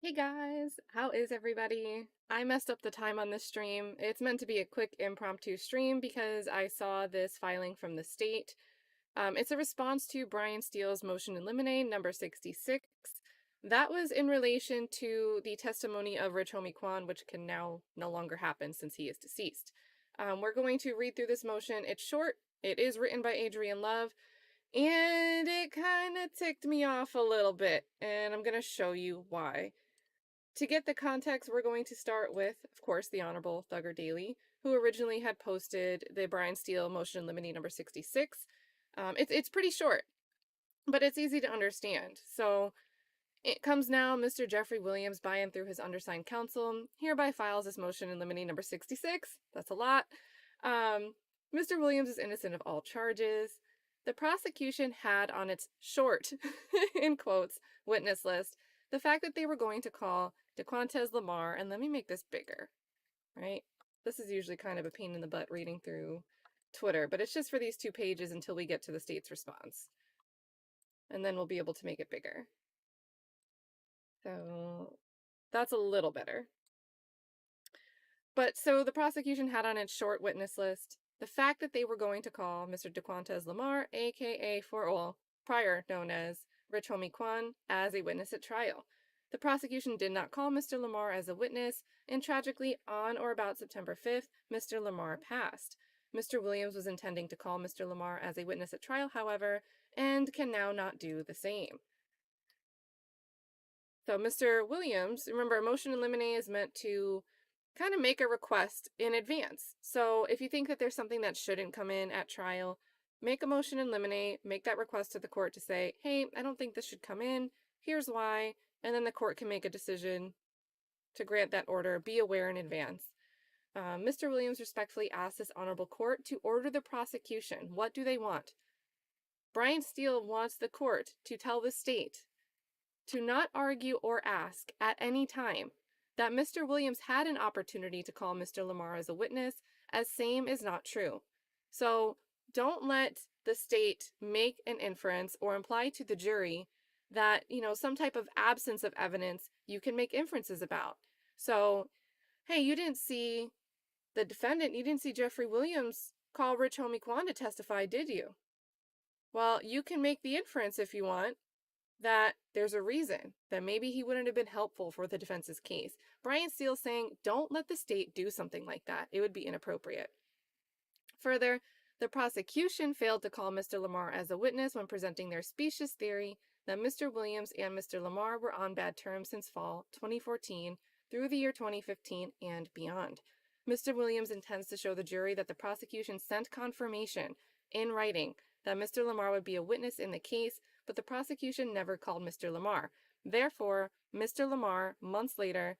Hey guys, how is everybody? I messed up the time on this stream. It's meant to be a quick impromptu stream because I saw this filing from the state. It's a response to Brian Steele's motion in limine number 66. That was in relation to the testimony of Rich Homie Quan, which can now no longer happen since he is deceased. We're going to read through this motion. It's short. It is written by Adriane Love. And it kind of ticked me off a little bit, and I'm going to show you why. To get the context, we're going to start with, of course, the Honorable Thugger Daily, who originally had posted the Brian Steele motion in limine number 66. It's pretty short, but it's easy to understand. So it comes now, Mr. Jeffrey Williams, by and through his undersigned counsel, hereby files this motion in limine number 66. That's a lot. Mr. Williams is innocent of all charges. The prosecution had on its short, in quotes, witness list, the fact that they were going to call DeQuantes Lamar, and let me make this bigger, right? This is usually kind of a pain in the butt reading through Twitter, but it's just for these 2 pages until we get to the state's response. And then we'll be able to make it bigger. So that's a little better. But so the prosecution had on its short witness list the fact that they were going to call Mr. DeQuantes Lamar, aka prior known as Rich Homie Quan, as a witness at trial. The prosecution did not call Mr. Lamar as a witness, and tragically, on or about September 5th, Mr. Lamar passed. Mr. Williams was intending to call Mr. Lamar as a witness at trial, however, and can now not do the same. So Mr. Williams, remember, a motion in limine is meant to kind of make a request in advance. So if you think that there's something that shouldn't come in at trial, make a motion in limine, make that request to the court to say, hey, I don't think this should come in, here's why, and then the court can make a decision to grant that order. Be aware in advance. Mr. Williams respectfully asks this honorable court to order the prosecution. What do they want? Brian Steele wants the court to tell the state to not argue or ask at any time that Mr. Williams had an opportunity to call Mr. Lamar as a witness, as same is not true. So don't let the state make an inference or imply to the jury that, some type of absence of evidence you can make inferences about. So, hey, you didn't see the defendant, you didn't see Jeffrey Williams call Rich Homie Quan to testify, did you? Well, you can make the inference if you want that there's a reason that maybe he wouldn't have been helpful for the defense's case. Brian Steele's saying, don't let the state do something like that. It would be inappropriate. Further, the prosecution failed to call Mr. Lamar as a witness when presenting their specious theory that Mr. Williams and Mr. Lamar were on bad terms since fall 2014 through the year 2015 and beyond. Mr. Williams intends to show the jury that the prosecution sent confirmation in writing that Mr. Lamar would be a witness in the case, but the prosecution never called Mr. Lamar. Therefore, Mr. Lamar, months later,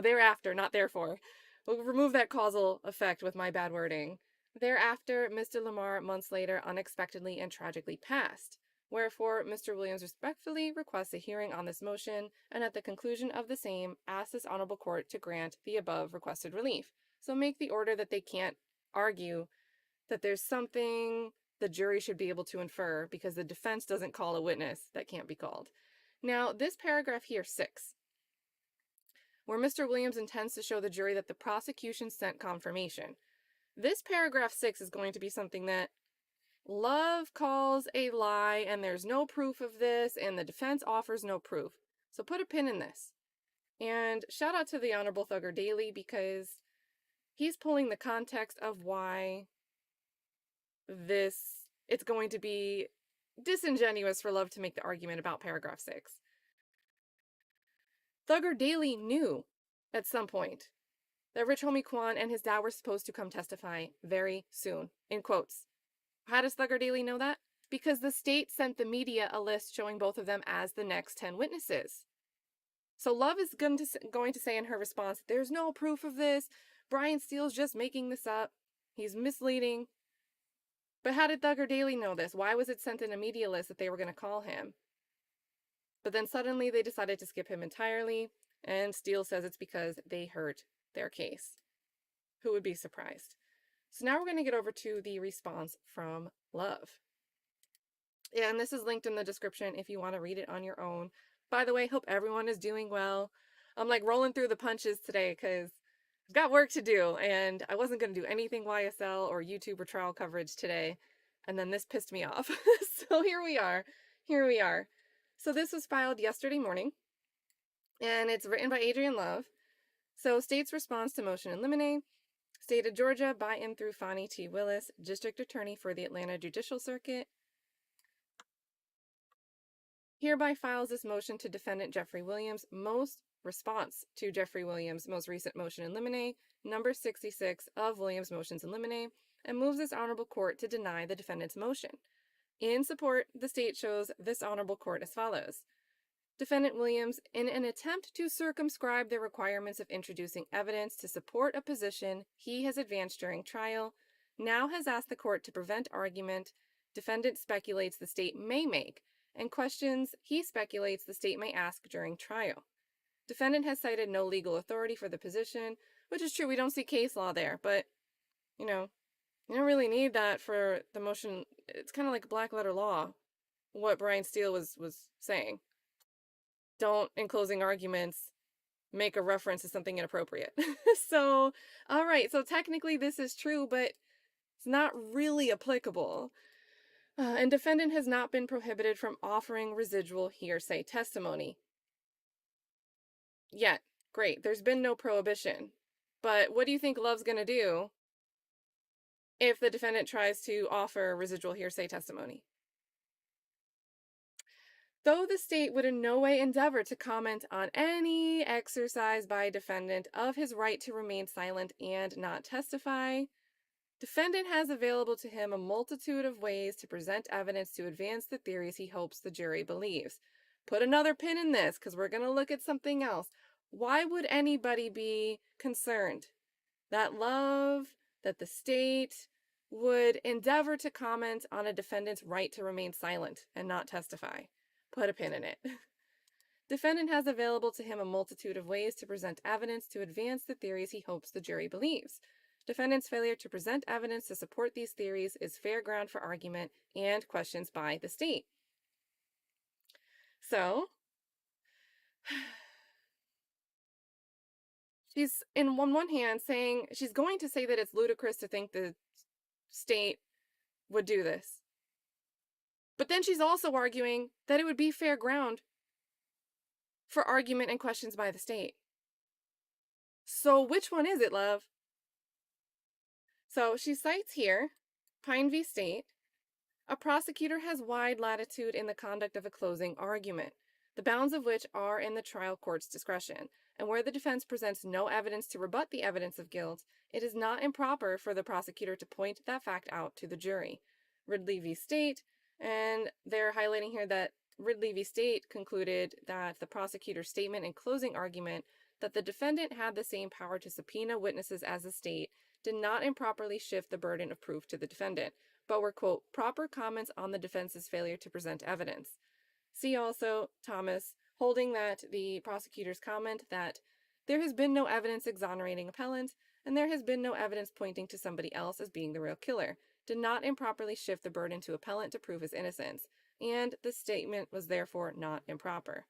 thereafter, not therefore. We'll remove that causal effect with my bad wording. Thereafter, Mr. Lamar, months later, unexpectedly and tragically passed. Wherefore, Mr. Williams respectfully requests a hearing on this motion, and at the conclusion of the same, asks this honorable court to grant the above requested relief. So make the order that they can't argue that there's something the jury should be able to infer because the defense doesn't call a witness that can't be called. Now, this paragraph here, 6, where Mr. Williams intends to show the jury that the prosecution sent confirmation. This paragraph 6 is going to be something that Love calls a lie, and there's no proof of this, and the defense offers no proof. So put a pin in this. And shout out to the Honorable Thugger Daily, because he's pulling the context of why it's going to be disingenuous for Love to make the argument about paragraph 6. Thugger Daily knew at some point that Rich Homie Quan and his dad were supposed to come testify very soon, in quotes. How does Thugger Daily know that? Because the state sent the media a list showing both of them as the next 10 witnesses. So Love is going to say in her response, there's no proof of this. Brian Steele's just making this up. He's misleading. But how did Thugger Daily know this? Why was it sent in a media list that they were going to call him? But then suddenly they decided to skip him entirely, and Steele says it's because they hurt their case. Who would be surprised? So now we're going to get over to the response from Love. And this is linked in the description if you want to read it on your own. By the way, hope everyone is doing well. I'm like rolling through the punches today because I've got work to do and I wasn't going to do anything YSL or YouTube or trial coverage today. And then this pissed me off. So here we are. Here we are. So this was filed yesterday morning and it's written by Adriane Love. So state's response to motion in limine. State of Georgia by and through Fani T. Willis, District Attorney for the Atlanta Judicial Circuit. Hereby files this motion to defendant Jeffrey Williams, response to Jeffrey Williams' most recent motion in limine, number 66 of Williams' motions in limine, and moves this honorable court to deny the defendant's motion. In support, the state shows this honorable court as follows. Defendant Williams, in an attempt to circumscribe the requirements of introducing evidence to support a position he has advanced during trial, now has asked the court to prevent argument defendant speculates the state may make, and questions he speculates the state may ask during trial. Defendant has cited no legal authority for the position, which is true, we don't see case law there, but, you know, you don't really need that for the motion. It's kind of like black letter law, what Brian Steele was saying. Don't, in closing arguments, make a reference to something inappropriate. So, all right, so technically this is true, but it's not really applicable. And defendant has not been prohibited from offering residual hearsay testimony. Yet. Great, there's been no prohibition. But what do you think Love's going to do if the defendant tries to offer residual hearsay testimony? Though the state would in no way endeavor to comment on any exercise by defendant of his right to remain silent and not testify, defendant has available to him a multitude of ways to present evidence to advance the theories he hopes the jury believes. Put another pin in this because we're going to look at something else. Why would anybody be concerned that the state would endeavor to comment on a defendant's right to remain silent and not testify? Put a pin in it. Defendant has available to him a multitude of ways to present evidence to advance the theories he hopes the jury believes. Defendant's failure to present evidence to support these theories is fair ground for argument and questions by the state. So, she's on one hand saying, she's going to say that it's ludicrous to think the state would do this. But then she's also arguing that it would be fair ground for argument and questions by the state. So which one is it, Love? So she cites here, Pine v. State, a prosecutor has wide latitude in the conduct of a closing argument, the bounds of which are in the trial court's discretion, and where the defense presents no evidence to rebut the evidence of guilt, it is not improper for the prosecutor to point that fact out to the jury. Ridley v. State, and they're highlighting here that Ridley v. State concluded that the prosecutor's statement in closing argument that the defendant had the same power to subpoena witnesses as the state did not improperly shift the burden of proof to the defendant, but were, quote, proper comments on the defense's failure to present evidence. See also Thomas holding that the prosecutor's comment that there has been no evidence exonerating appellant and there has been no evidence pointing to somebody else as being the real killer did not improperly shift the burden to appellant to prove his innocence, and the statement was therefore not improper.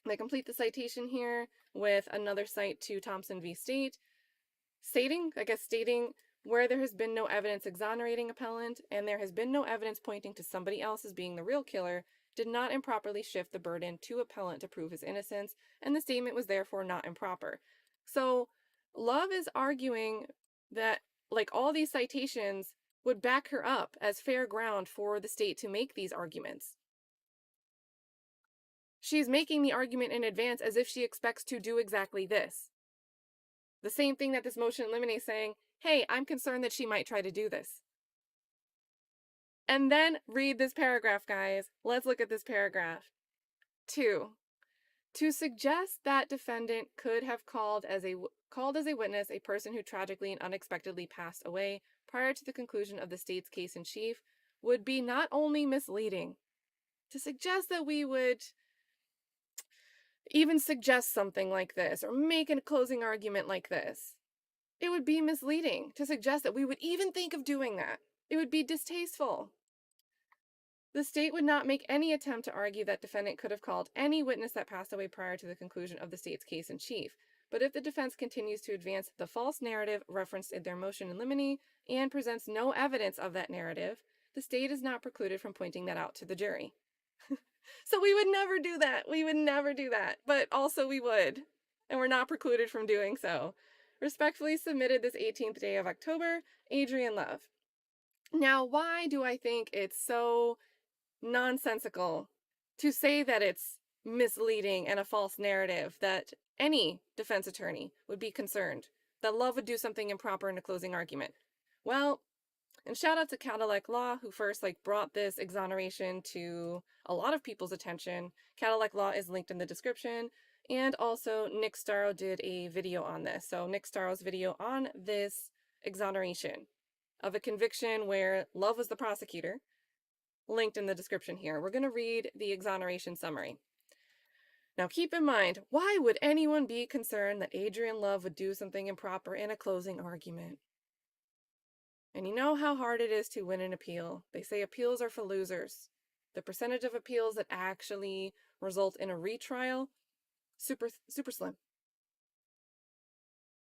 They complete the citation here with another cite to Thompson v. State, stating where there has been no evidence exonerating appellant and there has been no evidence pointing to somebody else as being the real killer did not improperly shift the burden to appellant to prove his innocence, and the statement was therefore not improper. So Love is arguing that like all these citations would back her up as fair ground for the state to make these arguments. She's making the argument in advance as if she expects to do exactly this. The same thing that this motion in limine is saying, hey, I'm concerned that she might try to do this. And then read this paragraph, guys. Let's look at this paragraph. 2. To suggest that defendant could have called as a witness a person who tragically and unexpectedly passed away prior to the conclusion of the state's case in chief would be not only misleading. To suggest that we would even suggest something like this or make a closing argument like this, it would be misleading to suggest that we would even think of doing that. It would be distasteful. The state would not make any attempt to argue that defendant could have called any witness that passed away prior to the conclusion of the state's case in chief. But if the defense continues to advance the false narrative referenced in their motion in limine and presents no evidence of that narrative, the state is not precluded from pointing that out to the jury. So we would never do that. We would never do that. But also we would. And we're not precluded from doing so. Respectfully submitted this 18th day of October, Adriane Love. Now, why do I think it's so nonsensical to say that it's misleading and a false narrative, that any defense attorney would be concerned that Love would do something improper in a closing argument? Well, and shout out to Cadillac Law, who first brought this exoneration to a lot of people's attention. Cadillac Law is linked in the description. And also Nik Starow did a video on this. So Nik Starow's video on this exoneration of a conviction where Love was the prosecutor, linked in the description here. We're going to read the exoneration summary. Now keep in mind, why would anyone be concerned that Adriane Love would do something improper in a closing argument? And you know how hard it is to win an appeal. They say appeals are for losers. The percentage of appeals that actually result in a retrial, super slim.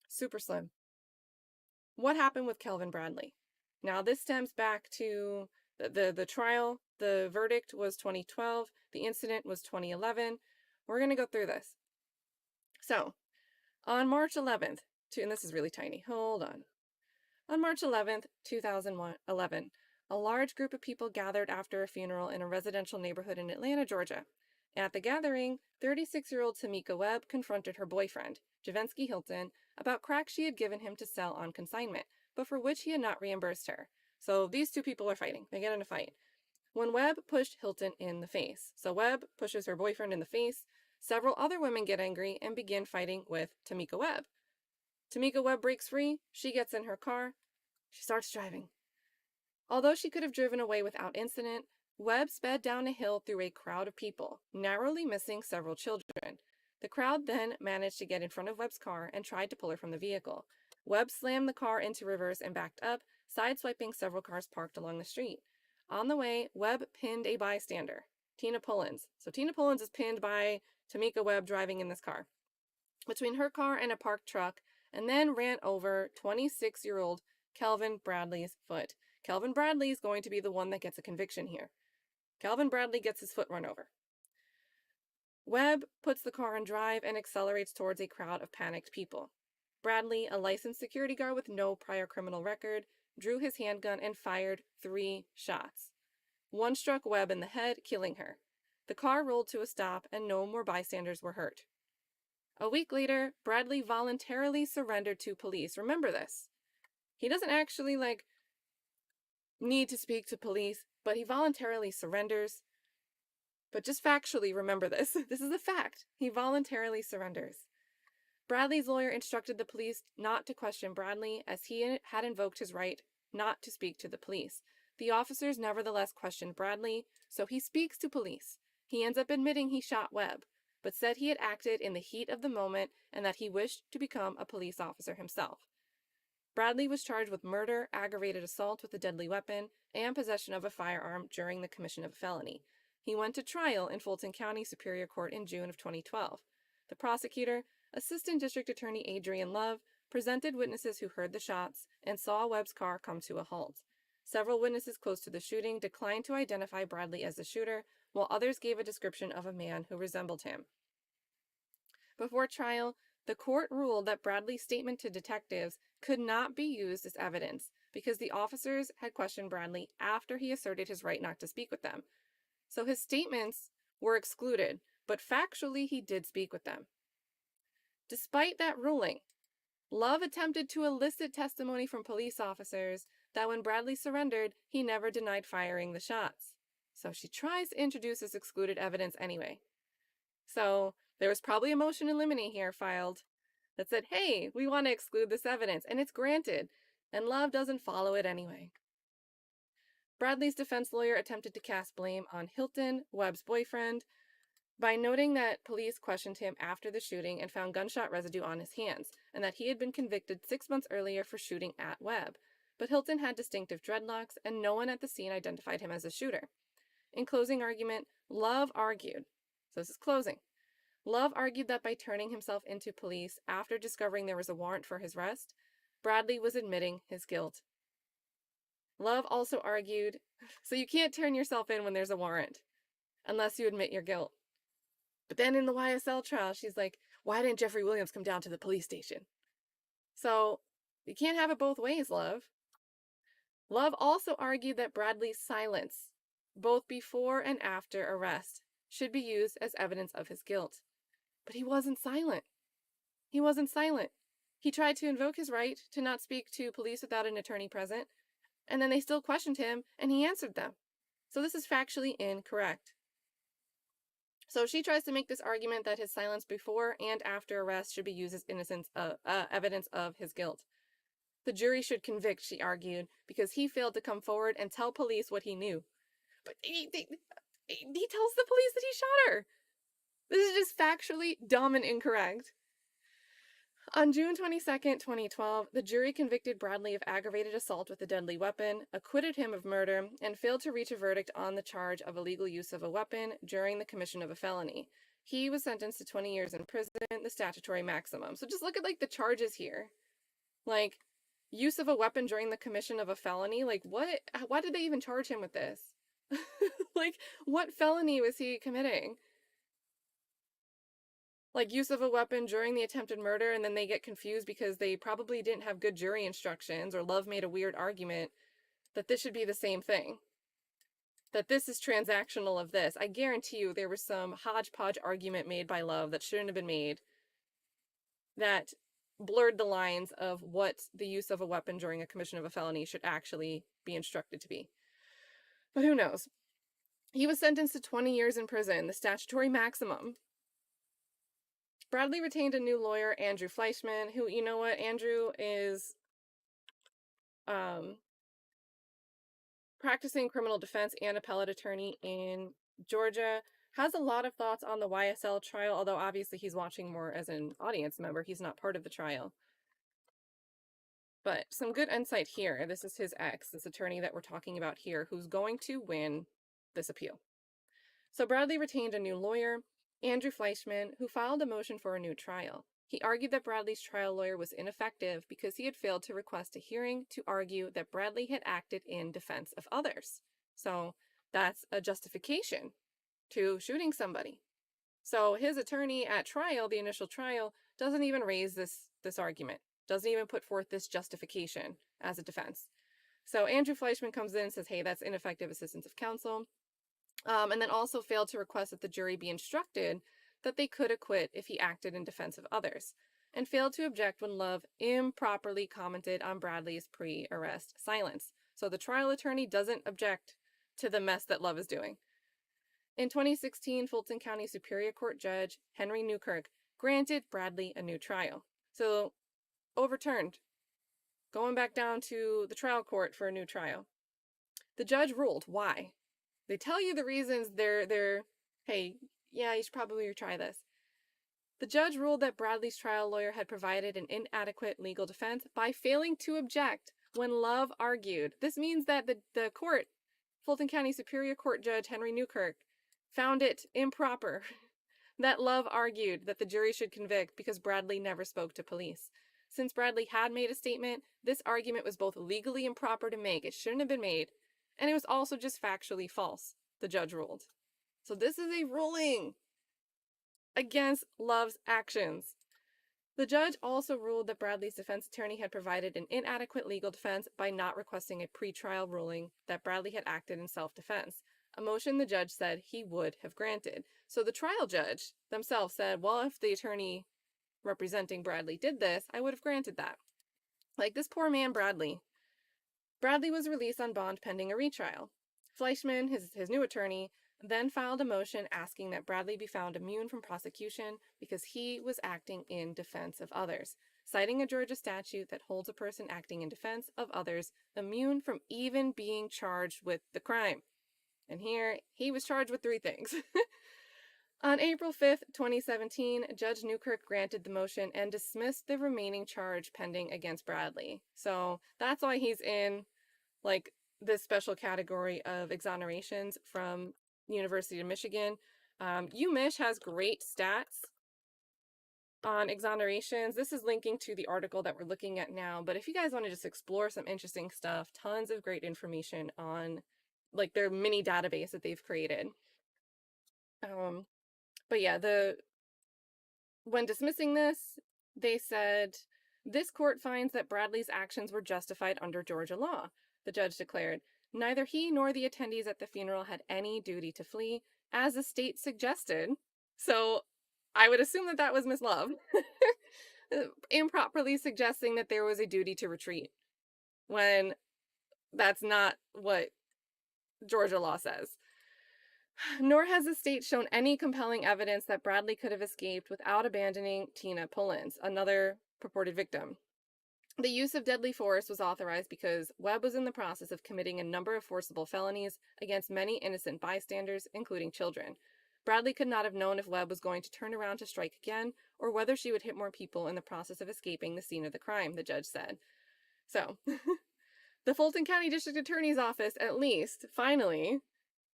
Super slim. What happened with Kelvin Bradley? Now this stems back to the trial. The verdict was 2012. The incident was 2011. We're going to go through this. So, on March 11th, and this is really tiny. Hold on. On March 11th, 2011, a large group of people gathered after a funeral in a residential neighborhood in Atlanta, Georgia. At the gathering, 36-year-old Tameka Webb confronted her boyfriend, Javensky Hilton, about crack she had given him to sell on consignment, but for which he had not reimbursed her. So these two people are fighting. They get in a fight. When Webb pushed Hilton in the face. So Webb pushes her boyfriend in the face. Several other women get angry and begin fighting with Tameka Webb. Tameka Webb breaks free. She gets in her car. She starts driving. Although she could have driven away without incident, Webb sped down a hill through a crowd of people, narrowly missing several children. The crowd then managed to get in front of Webb's car and tried to pull her from the vehicle. Webb slammed the car into reverse and backed up, sideswiping several cars parked along the street. On the way, Webb pinned a bystander, Tina Pullins. So Tina Pullins is pinned by Tameka Webb driving in this car, between her car and a parked truck, and then ran over 26-year-old Kelvin Bradley's foot. Kelvin Bradley is going to be the one that gets a conviction here. Kelvin Bradley gets his foot run over. Webb puts the car on drive and accelerates towards a crowd of panicked people. Bradley, a licensed security guard with no prior criminal record, drew his handgun and fired 3 shots. One struck Webb in the head, killing her. The car rolled to a stop and no more bystanders were hurt. A week later, Bradley voluntarily surrendered to police. Remember this. He doesn't actually, need to speak to police, but he voluntarily surrenders. But just factually remember this. This is a fact. He voluntarily surrenders. Bradley's lawyer instructed the police not to question Bradley, as he had invoked his right not to speak to the police. The officers nevertheless questioned Bradley, so he speaks to police. He ends up admitting he shot Webb, but said he had acted in the heat of the moment and that he wished to become a police officer himself. Bradley was charged with murder, aggravated assault with a deadly weapon, and possession of a firearm during the commission of a felony. He went to trial in Fulton County Superior Court in June of 2012. The prosecutor, Assistant District Attorney Adriane Love, presented witnesses who heard the shots and saw Webb's car come to a halt. Several witnesses close to the shooting declined to identify Bradley as the shooter, while others gave a description of a man who resembled him. Before trial, the court ruled that Bradley's statement to detectives could not be used as evidence because the officers had questioned Bradley after he asserted his right not to speak with them. So his statements were excluded, but factually he did speak with them. Despite that ruling, Love attempted to elicit testimony from police officers that when Bradley surrendered, he never denied firing the shots. So she tries to introduce this excluded evidence anyway. So there was probably a motion in limine here filed that said, hey, we want to exclude this evidence, and it's granted, and Love doesn't follow it anyway. Bradley's defense lawyer attempted to cast blame on Hilton, Webb's boyfriend, by noting that police questioned him after the shooting and found gunshot residue on his hands, and that he had been convicted 6 months earlier for shooting at Webb. But Hilton had distinctive dreadlocks, and no one at the scene identified him as a shooter. In closing argument, Love argued, so this is closing, Love argued that by turning himself into police after discovering there was a warrant for his arrest, Bradley was admitting his guilt. Love also argued, so you can't turn yourself in when there's a warrant, unless you admit your guilt. But then in the YSL trial, she's like, why didn't Jeffrey Williams come down to the police station? So you can't have it both ways, Love. Love also argued that Bradley's silence, both before and after arrest, should be used as evidence of his guilt. But he wasn't silent. He wasn't silent. He tried to invoke his right to not speak to police without an attorney present, and then they still questioned him, and he answered them. So this is factually incorrect. So she tries to make this argument that his silence before and after arrest should be used as evidence of his guilt. The jury should convict, she argued, because he failed to come forward and tell police what he knew. But he tells the police that he shot her. This is just factually dumb and incorrect. On June 22nd, 2012, the jury convicted Bradley of aggravated assault with a deadly weapon, acquitted him of murder, and failed to reach a verdict on the charge of illegal use of a weapon during the commission of a felony. He was sentenced to 20 years in prison, the statutory maximum. So just look at, like, the charges here. Like, use of a weapon during the commission of a felony? Like, what? Why did they even charge him with this? Like, what felony was he committing? Like, use of a weapon during the attempted murder, and then they get confused because they probably didn't have good jury instructions, or Love made a weird argument that this should be the same thing. That this is transactional of this. I guarantee you there was some hodgepodge argument made by Love that shouldn't have been made, that blurred the lines of what the use of a weapon during a commission of a felony should actually be instructed to be. But who knows? He was sentenced to 20 years in prison, the statutory maximum. Bradley retained a new lawyer, Andrew Fleischman, who, you know what, Andrew is practicing criminal defense and appellate attorney in Georgia, has a lot of thoughts on the YSL trial, although obviously he's watching more as an audience member. He's not part of the trial. But some good insight here. This is his ex, this attorney that we're talking about here, who's going to win this appeal. So Bradley retained a new lawyer, Andrew Fleischman, who filed a motion for a new trial. He argued that Bradley's trial lawyer was ineffective because he had failed to request a hearing to argue that Bradley had acted in defense of others. So that's a justification to shooting somebody. So his attorney at trial, the initial trial, doesn't even raise this argument, doesn't even put forth this justification as a defense. So Andrew Fleischman comes in and says, hey, that's ineffective assistance of counsel. And then also failed to request that the jury be instructed that they could acquit if he acted in defense of others, and failed to object when Love improperly commented on Bradley's pre-arrest silence. So the trial attorney doesn't object to the mess that Love is doing. In 2016, Fulton County Superior Court Judge Henry Newkirk granted Bradley a new trial. So overturned, going back down to the trial court for a new trial. The judge ruled. Why? They tell you the reasons they're hey, yeah, you should probably retry this. The judge ruled that Bradley's trial lawyer had provided an inadequate legal defense by failing to object when Love argued. This means that the court, Fulton County Superior Court Judge Henry Newkirk, found it improper that Love argued that the jury should convict because Bradley never spoke to police. Since Bradley had made a statement, this argument was both legally improper to make. It shouldn't have been made. And it was also just factually false, the judge ruled. So this is a ruling against Love's actions. The judge also ruled that Bradley's defense attorney had provided an inadequate legal defense by not requesting a pretrial ruling that Bradley had acted in self-defense, a motion the judge said he would have granted. So the trial judge themselves said, well, if the attorney representing Bradley did this, I would have granted that. Like this poor man, Bradley. Bradley was released on bond pending a retrial. Fleischman, his new attorney, then filed a motion asking that Bradley be found immune from prosecution because he was acting in defense of others, citing a Georgia statute that holds a person acting in defense of others immune from even being charged with the crime. And here, he was charged with 3 things. On April 5th, 2017, Judge Newkirk granted the motion and dismissed the remaining charge pending against Bradley. So that's why he's in, like, this special category of exonerations from University of Michigan. UMich has great stats on exonerations. This is linking to the article that we're looking at now, but if you guys want to just explore some interesting stuff, tons of great information on like their mini database that they've created. But yeah, when dismissing this, they said, this court finds that Bradley's actions were justified under Georgia law. The judge declared, neither he nor the attendees at the funeral had any duty to flee, as the state suggested. So I would assume that that was Miss Love improperly suggesting that there was a duty to retreat when that's not what Georgia law says. Nor has the state shown any compelling evidence that Bradley could have escaped without abandoning Tina Pullins, another purported victim. The use of deadly force was authorized because Webb was in the process of committing a number of forcible felonies against many innocent bystanders, including children. Bradley could not have known if Webb was going to turn around to strike again, or whether she would hit more people in the process of escaping the scene of the crime, the judge said. So, the Fulton County District Attorney's Office, at least, finally,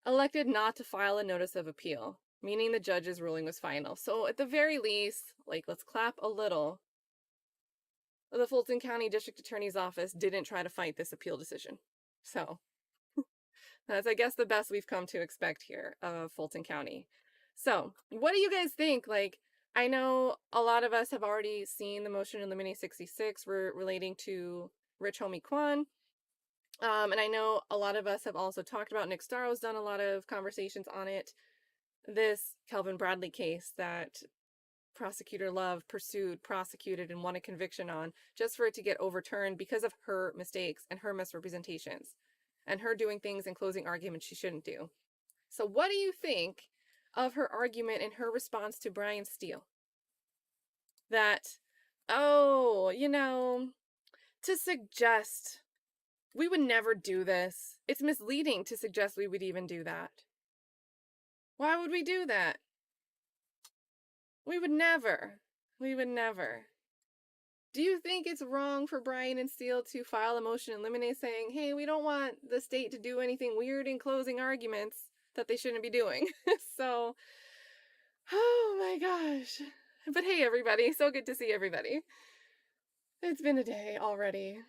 elected not to file a notice of appeal, meaning the judge's ruling was final. So at the very least, like, let's clap a little. The Fulton County District Attorney's Office didn't try to fight this appeal decision. So that's, I guess, the best we've come to expect here of Fulton County. So what do you guys think? Like, I know a lot of us have already seen the motion in Limine 66 relating to Rich Homie Quan. And I know a lot of us have also talked about, Nik Starow's done a lot of conversations on it. This Kelvin Bradley case that Prosecutor Love prosecuted, and won a conviction on, just for it to get overturned because of her mistakes and her misrepresentations and her doing things in closing arguments she shouldn't do. So what do you think of her argument and her response to Brian Steele? That, oh, you know, to suggest we would never do this. It's misleading to suggest we would even do that. Why would we do that? We would never. We would never. Do you think it's wrong for Brian and Steele to file a motion in limine saying, hey, we don't want the state to do anything weird in closing arguments that they shouldn't be doing? So, oh my gosh. But hey, everybody, so good to see everybody. It's been a day already.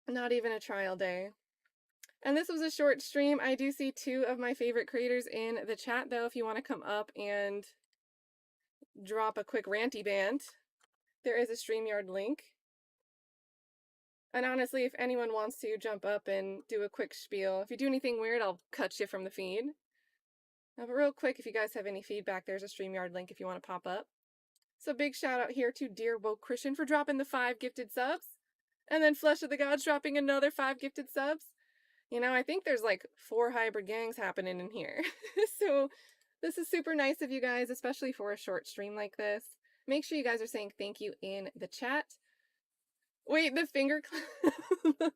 Not even a trial day. And this was a short stream. I do see 2 of my favorite creators in the chat, though, if you want to come up and drop a quick ranty band. There is a StreamYard link. And honestly, if anyone wants to jump up and do a quick spiel, if you do anything weird, I'll cut you from the feed. But real quick, if you guys have any feedback, there's a StreamYard link if you want to pop up. So big shout out here to Dear Woke Christian for dropping the 5 gifted subs. And then Flesh of the Gods dropping another 5 gifted subs. You know, I think there's like 4 hybrid gangs happening in here. So this is super nice of you guys, especially for a short stream like this. Make sure you guys are saying thank you in the chat. Wait, the finger clap.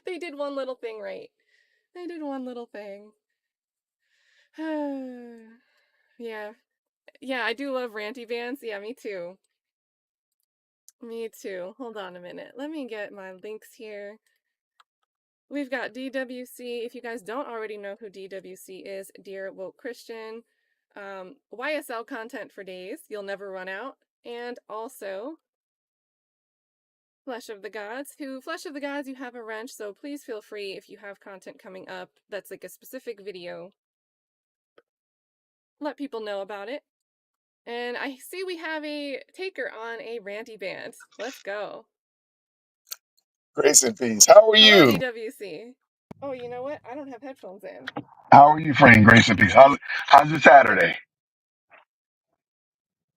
They did one little thing right. They did one little thing. Yeah. Yeah, I do love ranty bands. Yeah, me too. Me too. Hold on a minute. Let me get my links here. We've got DWC. If you guys don't already know who DWC is, Dear Woke Christian. YSL content for days. You'll never run out. And also Flesh of the Gods. Flesh of the Gods, you have a wrench, so please feel free if you have content coming up that's like a specific video. Let people know about it. And I see we have a taker on a ranty band. Let's go. Grace and peace. How are Hello, you? DWC. Oh, you know what? I don't have headphones in. How are you, friend? Grace and peace. How's your Saturday?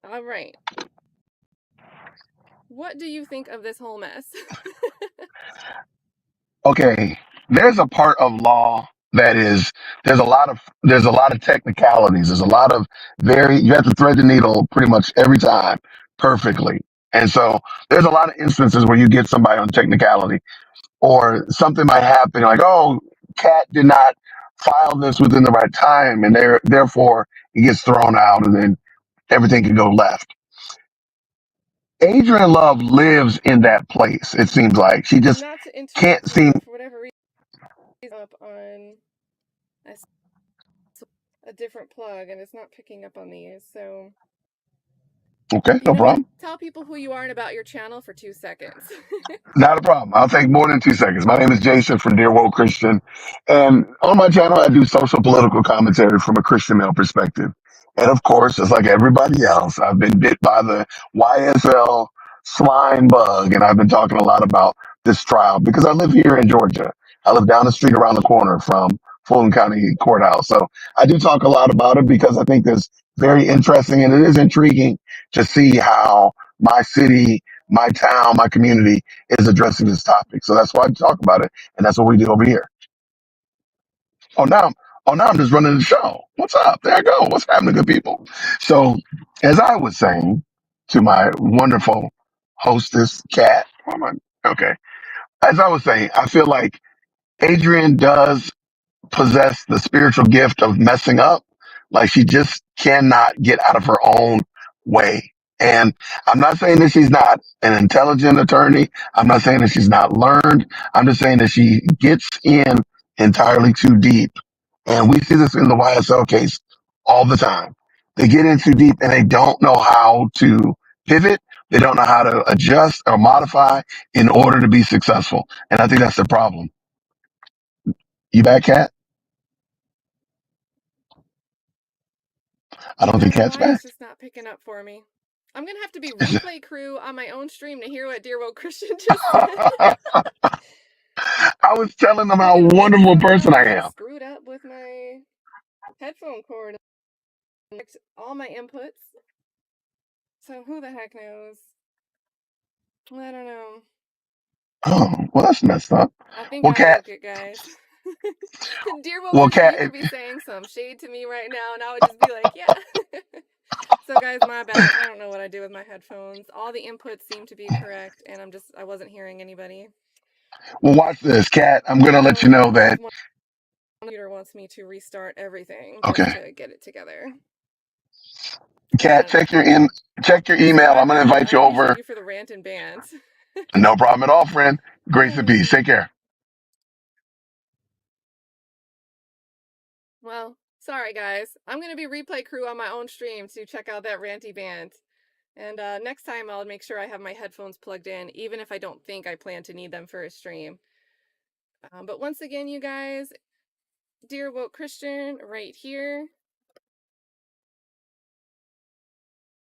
All right. What do you think of this whole mess? Okay, there's a part of law that is there's a lot of technicalities. There's a lot of you have to thread the needle pretty much every time perfectly. And so there's a lot of instances where you get somebody on technicality, or something might happen like, oh, Cat did not file this within the right time, and therefore it gets thrown out, and then everything can go left. Adriane Love lives in that place. It seems like she just Not to can't interrupt you, seem. but for whatever reason, up on a different plug and it's not picking up on these. So Okay, you no know what? problem. Tell people who you are and about your channel for 2 seconds. Not a problem. I'll take more than 2 seconds. My name is Jason from Dear Woke Christian. And on my channel, I do social political commentary from a Christian male perspective. And of course, just like everybody else, I've been bit by the YSL swine bug. And I've been talking a lot about this trial because I live here in Georgia. I live down the street around the corner from Fulton County Courthouse. So I do talk a lot about it because I think it's very interesting and it is intriguing to see how my city, my town, my community is addressing this topic. So that's why I talk about it, and that's what we do over here. Oh now, now I'm just running the show. What's up? There I go. What's happening, good people? So, as I was saying to my wonderful hostess, Kat. Okay. As I was saying, I feel like Adriane does possess the spiritual gift of messing up. Like she just cannot get out of her own way. And I'm not saying that she's not an intelligent attorney. I'm not saying that she's not learned. I'm just saying that she gets in entirely too deep. And we see this in the YSL case all the time. They get in too deep and they don't know how to pivot. They don't know how to adjust or modify in order to be successful. And I think that's the problem. You back, Kat? I don't think No, Kat's why is back. just not picking up for me? I'm gonna have to be replay crew on my own stream to hear what Dear Woke Christian just said. I was telling them how Maybe wonderful person somehow I I am. screwed up with my headphone cord and all my inputs. So who the heck knows? I don't know. Oh, well, that's messed up. I think Well, I Kat, broke it, guys. Dear Woke well, Christian, Kat, you could be saying some shade to me right now, and I would just be like, yeah. So, guys, my bad. I don't know what I did with my headphones. All the inputs seem to be correct, and I wasn't hearing anybody. well, watch this, Kat. I'm gonna let you So, know that. one computer wants me to restart everything just Okay, to get it together. Kat, And check your so, email. my I'm gonna bad. invite I you appreciate over. you for the rant and bant. No problem at all, friend. Grace and peace. Take care. Well, sorry, guys. I'm going to be replay crew on my own stream to check out that ranty bant. And next time I'll make sure I have my headphones plugged in, even if I don't think I plan to need them for a stream. But once again, you guys, Dear Woke Christian, right here.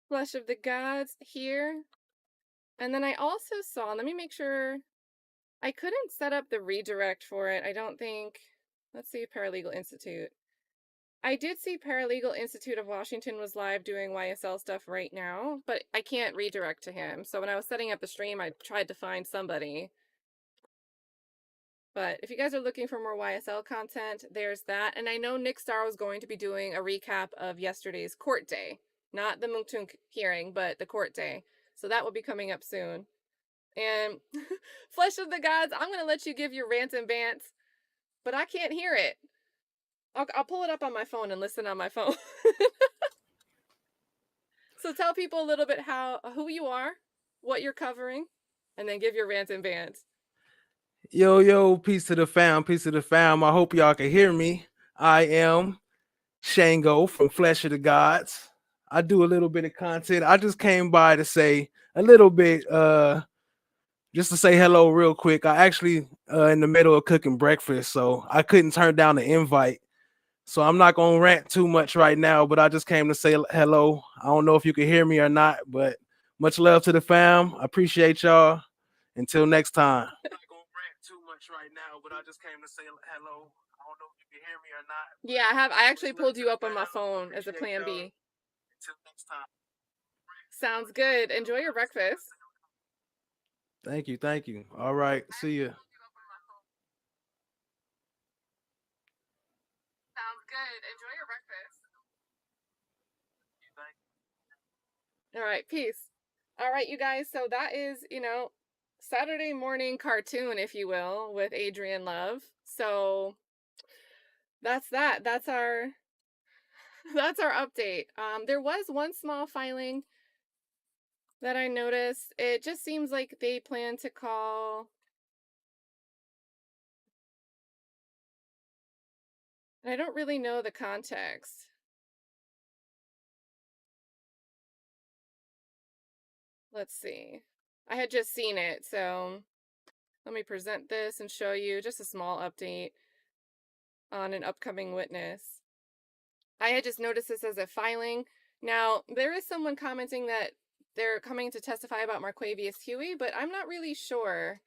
Flesh of the Gods here. And then I also saw, let me make sure, I couldn't set up the redirect for it. I don't think, let's see, Paralegal Institute. I did see Paralegal Institute of Washington was live doing YSL stuff right now, but I can't redirect to him. So when I was setting up the stream, I tried to find somebody. But if you guys are looking for more YSL content, there's that. And I know Nik Starow is going to be doing a recap of yesterday's court day. Not the Mungtung hearing, but the court day. So that will be coming up soon. And Flesh of the Gods, I'm going to let you give your rants and bants, but I can't hear it. I'll pull it up on my phone and listen on my phone. So tell people a little bit who you are, what you're covering, and then give your rants and bants. Yo, peace to the fam, peace to the fam. I hope y'all can hear me. I am Shango from Flesh of the Gods. I do a little bit of content. I just came by to say a little bit, just to say hello real quick. I actually in the middle of cooking breakfast, so I couldn't turn down the invite. So I'm not gonna rant too much right now, but I just came to say hello. I don't know if you can hear me or not, but much love to the fam. I appreciate y'all. Until next time. I'm not gonna rant too much right now, but I just came to say hello. I don't know if you can hear me or not. Yeah, I actually pulled you up on my phone as a plan B. Until next time. Sounds good. Enjoy your breakfast. Thank you. All right, see ya. Sounds good. Enjoy your breakfast. All right, peace. All right, you guys. So that is, Saturday morning cartoon, if you will, with Adriane Love. So that's that. That's our update. There was one small filing that I noticed. It just seems like they plan to call. I don't really know the context. let's see. I had just seen it, so let me present this and show you just a small update on an upcoming witness. I had just noticed this as a filing. Now, there is someone commenting that they're coming to testify about Marquavius Huey, but I'm not really sure.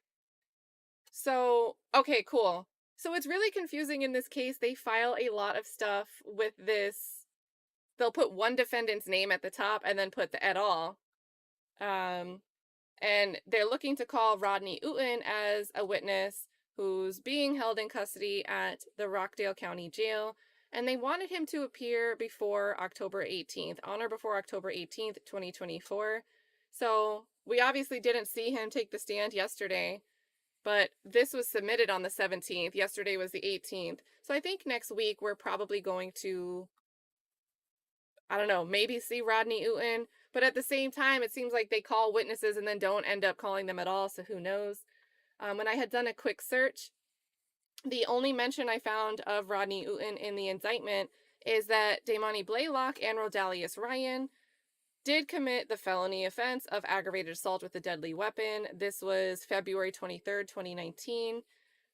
So, okay, cool. So it's really confusing in this case. They file a lot of stuff with this. They'll put one defendant's name at the top and then put the et al. And they're looking to call Rodney Uten as a witness who's being held in custody at the Rockdale County Jail. And they wanted him to appear before October 18th, on or before October 18th, 2024. So we obviously didn't see him take the stand yesterday, but this was submitted on the 17th. Yesterday was the 18th. So I think next week we're probably going to, I don't know, maybe see Rodney Uten. But at the same time, it seems like they call witnesses and then don't end up calling them at all, so who knows. When I had done a quick search, the only mention I found of Rodney Uten in the indictment is that Damani Blaylock and Rodalius Ryan did commit the felony offense of aggravated assault with a deadly weapon. This was February 23rd, 2019.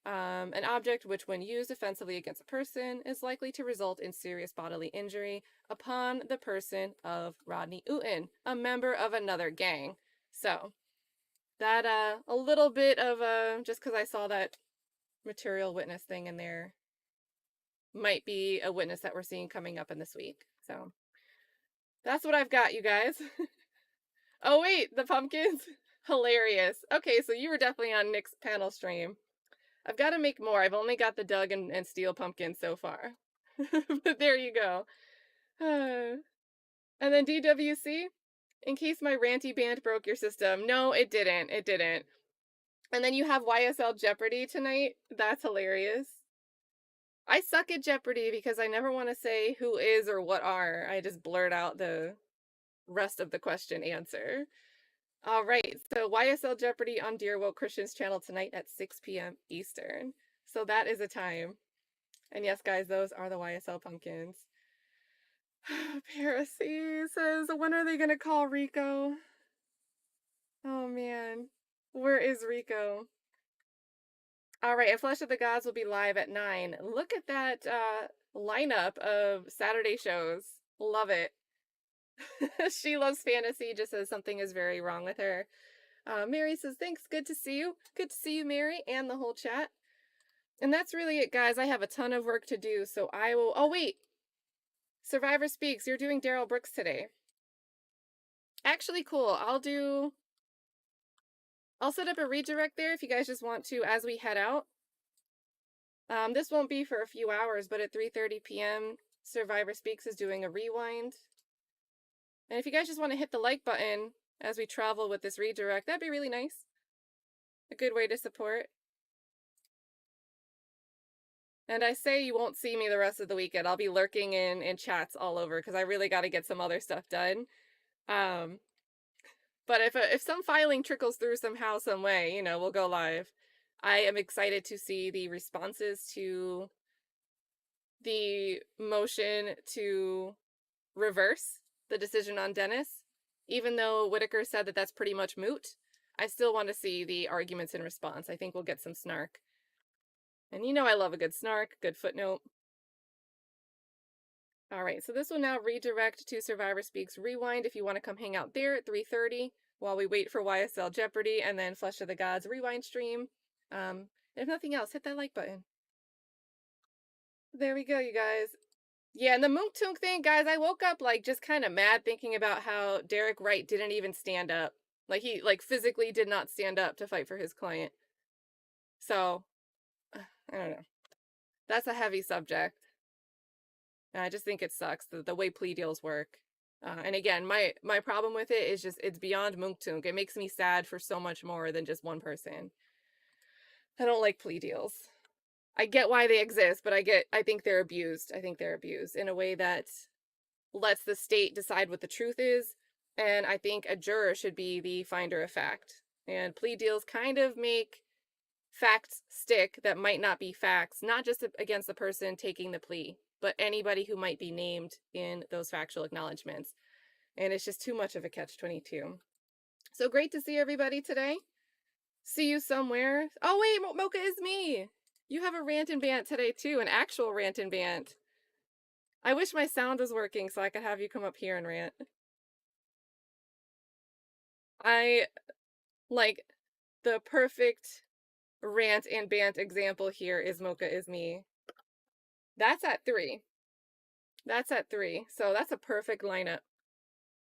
An object which, when used offensively against a person, is likely to result in serious bodily injury upon the person of Rodney Uten, a member of another gang. So, that, a little bit of, just because I saw that material witness thing in there, might be a witness that we're seeing coming up in this week. So, that's what I've got, you guys. Oh, wait, the pumpkins? Hilarious. Okay, so you were definitely on Nik's panel stream. I've got to make more. I've only got the Doug and Steel pumpkin so far. But there you go. And then DWC, in case my ranty band broke your system. No, it didn't. It didn't. And then you have YSL Jeopardy tonight. That's hilarious. I suck at Jeopardy because I never want to say who is or what are. I just blurt out the rest of the question answer. All right, so YSL Jeopardy on Dear Woke Christians channel tonight at 6 p.m. Eastern. So that is a time. And yes, guys, those are the YSL pumpkins. Piracy says, when are they going to call Rico? Oh, man. Where is Rico? All right, and Flesh of the Gods will be live at 9. Look at that lineup of Saturday shows. Love it. She loves fantasy, just says something is very wrong with her. Mary says, thanks, good to see you. Good to see you, Mary, and the whole chat. And that's really it, guys. I have a ton of work to do, so I will... Oh, wait. Survivor Speaks, you're doing Daryl Brooks today. Actually, cool. I'll set up a redirect there if you guys just want to as we head out. This won't be for a few hours, but at 3:30 p.m., Survivor Speaks is doing a rewind. And if you guys just want to hit the like button as we travel with this redirect, that'd be really nice. A good way to support. And I say you won't see me the rest of the weekend. I'll be lurking in chats all over because I really got to get some other stuff done. But if some filing trickles through somehow, some way, you know, we'll go live. I am excited to see the responses to the motion to reverse the decision on Dennis. Even though Whitaker said that that's pretty much moot, I still want to see the arguments in response. I think we'll get some snark. And you know I love a good snark, good footnote. All right, so this will now redirect to Survivor Speaks Rewind if you want to come hang out there at 3:30 while we wait for YSL Jeopardy and then Flesh of the Gods Rewind stream. If nothing else, hit that like button. There we go, you guys. Yeah, and the Mook Toonk thing, guys, I woke up like just kind of mad thinking about how Derek Wright didn't even stand up. Like he physically did not stand up to fight for his client. So, I don't know. That's a heavy subject. I just think it sucks the way plea deals work. And again, my problem with it is just it's beyond Mook Toonk. It makes me sad for so much more than just one person. I don't like plea deals. I get why they exist, but I think they're abused. I think they're abused in a way that lets the state decide what the truth is. And I think a juror should be the finder of fact. And plea deals kind of make facts stick that might not be facts, not just against the person taking the plea, but anybody who might be named in those factual acknowledgments. And it's just too much of a catch-22. So great to see everybody today. See you somewhere. Oh wait, Mocha is me. You have a rant and bant today too, an actual rant and bant. I wish my sound was working so I could have you come up here and rant. I like the perfect rant and bant example here is Mocha is me. That's at 3. That's at 3. So that's a perfect lineup.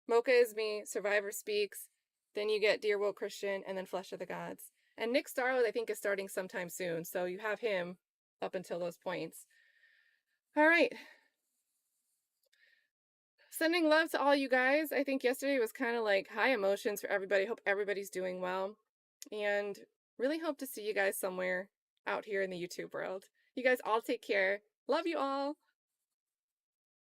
Mocha is me, Survivor Speaks, then you get Dear Will Christian, and then Flesh of the Gods. And Nik Starow, I think, is starting sometime soon, so you have him up until those points. All right. Sending love to all you guys. I think yesterday was kind of like high emotions for everybody. Hope everybody's doing well. And really hope to see you guys somewhere out here in the YouTube world. You guys all take care. Love you all.